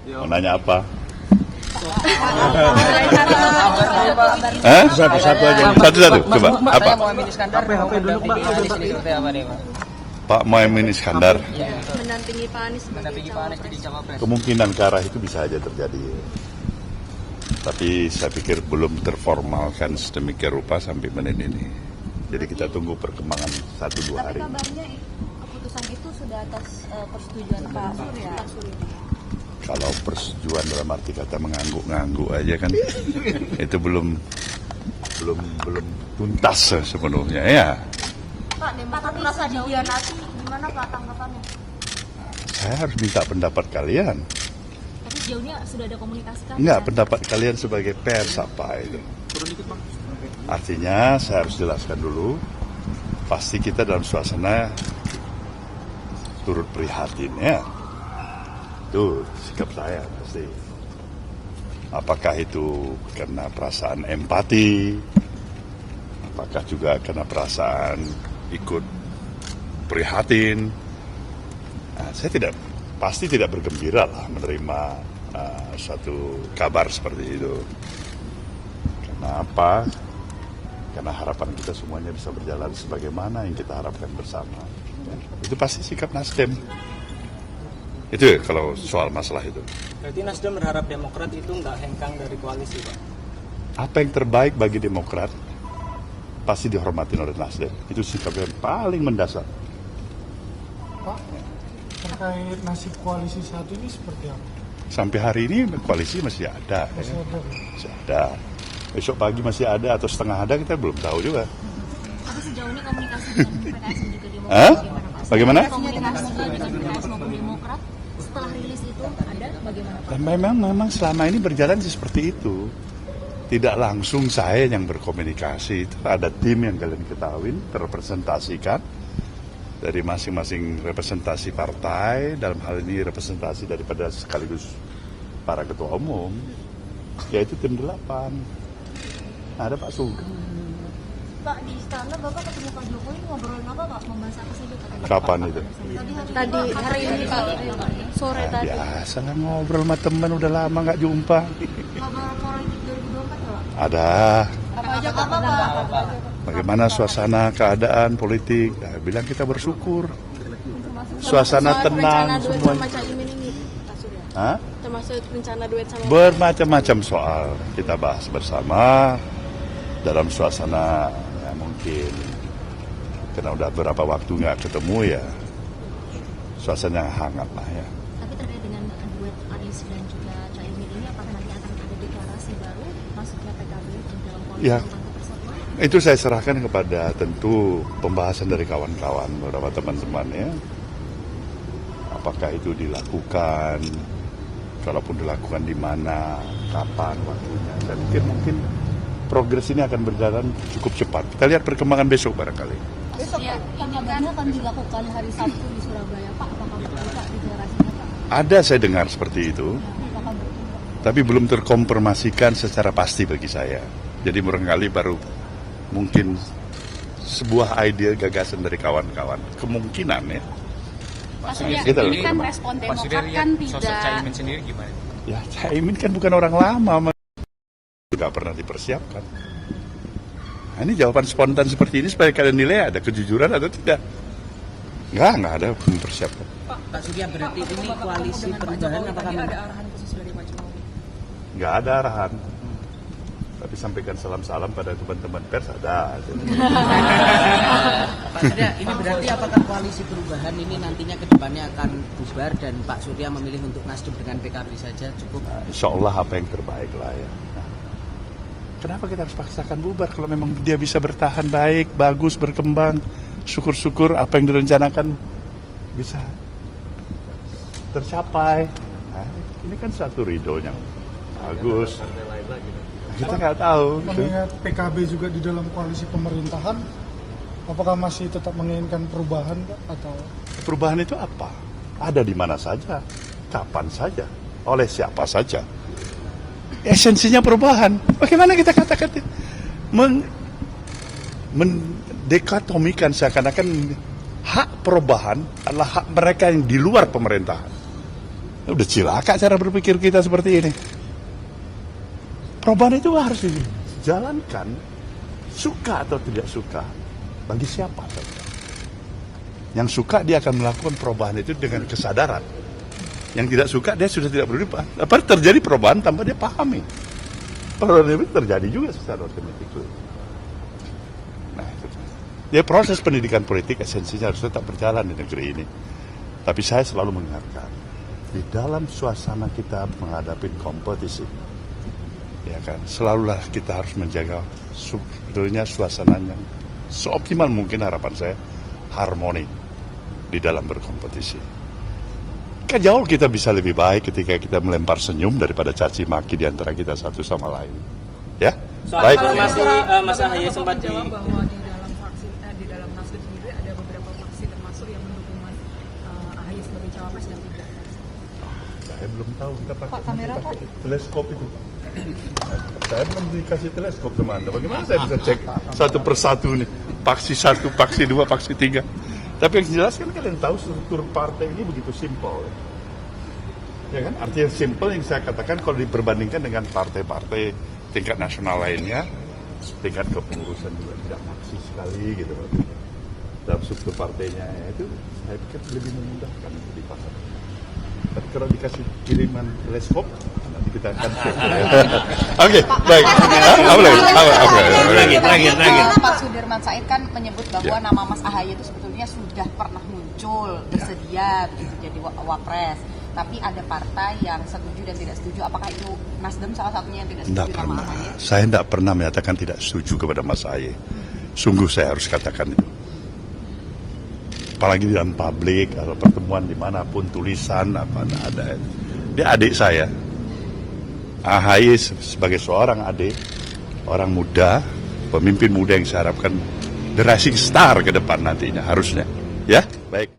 Mau nanya apa? Satu-satu aja. Satu-satu, coba. Apa? Pak Muhaimin Iskandar. Mendampingi Pak Anies sebagai cawapres. Kemungkinan ke arah itu bisa aja terjadi. Tapi saya pikir belum terformalkan sedemikian rupa sampai menit ini. Jadi kita tunggu perkembangan 1-2 hari. Tapi kabarnya keputusan itu sudah atas persetujuan Pak Surya. Kalau persetujuan dalam arti kata mengangguk-ngangguk aja kan itu belum tuntas sepenuhnya ya. Pak, Demokrat merasa dihianati, gimana Pak tanggapannya? Saya harus minta pendapat kalian. Tapi sejauh ini sudah ada komunikasi kan? Enggak, pendapat kalian sebagai pers apa itu. Artinya saya harus jelaskan dulu, pasti kita dalam suasana turut prihatin ya. Itu sikap saya pasti. Apakah itu karena perasaan empati, apakah juga karena perasaan ikut prihatin. Nah, saya pasti tidak bergembira lah menerima suatu kabar seperti itu. Karena apa? Karena harapan kita semuanya bisa berjalan sebagaimana yang kita harapkan bersama. Ya, itu pasti sikap Nasdem. Itu ya, kalau soal masalah itu. Berarti Nasdem berharap Demokrat itu nggak hengkang dari koalisi, Pak? Apa yang terbaik bagi Demokrat pasti dihormati oleh Nasdem. Itu sikap yang paling mendasar. Pak, terkait nasib koalisi saat ini seperti apa? Sampai hari ini koalisi masih ada. Masih ada. Masih ada. Besok pagi masih ada atau setengah ada kita belum tahu juga. Tapi sejauh ini komunikasi dengan PKS dan juga Demokrat Hah? bagaimana Pak? Bagaimana? Komunikasi dengan PKS maupun Demokrat setelah rilis itu ada bagaimana Pak? Dan memang selama ini berjalan seperti itu. Tidak langsung saya yang berkomunikasi, itu ada tim yang kalian ketahui terrepresentasikan dari masing-masing representasi partai, dalam hal ini representasi daripada sekaligus para ketua umum, yaitu tim 8. Ada Pak Sugeng. Pak, di istana Bapak ketemu Pak Jokowi ngobrolin apa Pak? Membahas apa saja Pak? Kapan itu? Tadi hari ini Pak, sore tadi. Biasa lah ngobrol sama teman, udah lama nggak jumpa. Kabar politik 2024 Pak? Ada. Apa aja Pak? Bagaimana suasana keadaan politik? Nah, bilang kita bersyukur. Suasana tenang semuanya. Hah? Termasuk rencana duet sama Bermacam-macam soal kita bahas bersama dalam suasana ya mungkin karena udah berapa waktu nggak ketemu ya suasana yang hangat lah ya. Tapi terkait dengan duet Anies dan juga Caimin ini apakah nanti akan ada deklarasi baru masuknya PKB di dalam koalisi Ya. Partai Persatuan? Itu saya serahkan kepada tentu pembahasan dari kawan-kawan beberapa teman-teman ya. Apakah itu dilakukan, kalaupun dilakukan di mana, kapan waktunya. Saya pikir mungkin progres ini akan berjalan cukup cepat. Kita lihat perkembangan besok barangkali. Ya, kabarnya akan dilakukan hari Sabtu di Surabaya Pak. Apakah betul Pak deklarasinya Pak? Ada saya dengar seperti itu, Apakah betul? tapi belum terkonfirmasikan secara pasti bagi saya. Jadi barangkali baru mungkin sebuah ide gagasan dari kawan-kawan. Kemungkinan ya. Pak Surya, Gitu loh. ini kan respon Demokrat kan sosok tidak. Caimin sendiri gimana? Ya Caimin kan bukan orang lama, nggak pernah dipersiapkan. Nah, ini jawaban spontan seperti ini supaya kalian nilai ada kejujuran atau tidak. Nggak ada mempersiapkan. Pak Surya, berarti ini koalisi perubahan apakah Ada arahan khusus dari Pak Jokowi? Nggak ada arahan. Tapi sampaikan salam-salam pada teman-teman pers ada. Pak Surya, ini berarti apakah koalisi perubahan ini nantinya ke depannya akan bubar dan Pak Surya memilih untuk Nasdem dengan PKB saja cukup? Insya Allah apa yang terbaik lah ya. Nah, kenapa kita harus paksakan bubar kalau memang dia bisa bertahan baik, bagus, berkembang, syukur-syukur apa yang direncanakan bisa tercapai. Nah, ini kan satu ridhonya bagus. Kita nggak tahu. Mengingat PKB juga di dalam koalisi pemerintahan, apakah masih tetap menginginkan perubahan Pak? Atau Perubahan itu apa? Ada di mana saja, kapan saja, oleh siapa saja. Esensinya perubahan. Bagaimana kita katakan mendekatomikan seakan-akan hak perubahan adalah hak mereka yang di luar pemerintahan. Udah cilaka cara berpikir kita seperti ini. Perubahan itu harus dijalankan, suka atau tidak suka, bagi siapa saja. Yang suka dia akan melakukan perubahan itu dengan kesadaran. Yang tidak suka dia sudah tidak berubah. Apa terjadi perubahan tanpa dia pahami. Perubahan itu terjadi juga secara otomatis. Nah, itu. Ya, proses pendidikan politik esensinya harus tetap berjalan di negeri ini. Tapi saya selalu mengingatkan, di dalam suasana kita menghadapi kompetisi, ya kan, selalulah kita harus menjaga sebetulnya suasananya seoptimal mungkin, harapan saya harmoni di dalam berkompetisi. Kan jauh kita bisa lebih baik ketika kita melempar senyum daripada caci maki di antara kita satu sama lain. Ya, Soal baik. informasi Mas Ahaye sempat menjawab bahwa di dalam fraksi di dalam Nasdem sendiri ada beberapa fraksi termasuk yang mendukung Mas Ahaye sebagai cawapres dan tidak. Saya belum tahu kita Pak, kamera, Pak. teleskop itu. Saya belum dikasih teleskop sama Anda. Bagaimana saya bisa cek satu persatu nih? Paksi 1, paksi 2, paksi 3. Tapi yang jelas kan kalian tahu struktur partai ini begitu simpel. Ya kan? Artinya simpel yang saya katakan kalau diperbandingkan dengan partai-partai tingkat nasional lainnya, tingkat kepengurusan juga tidak maksimal sekali gitu. Dalam struktur partainya itu saya pikir lebih memudahkan untuk dipasang. Tapi kalau dikasih kiriman teleskop, nanti kita akan Oke, baik. Apa lagi? Terakhir. Pak Sudirman Said kan menyebut bahwa nama Mas Ahaye itu sebetulnya sudah pernah muncul, bersedia begitu jadi wapres. Tapi ada partai yang setuju dan tidak setuju. Apakah itu Nasdem salah satunya yang tidak Tidak setuju pernah. nama Ahaye? Saya tidak pernah menyatakan tidak setuju kepada Mas Ahaye. Sungguh saya harus katakan itu. Apalagi di dalam publik atau pertemuan dimanapun, tulisan apa ada. Dia adik saya. Ahaye sebagai seorang adik, orang muda, pemimpin muda yang saya harapkan the rising star ke depan nantinya harusnya. Ya, baik.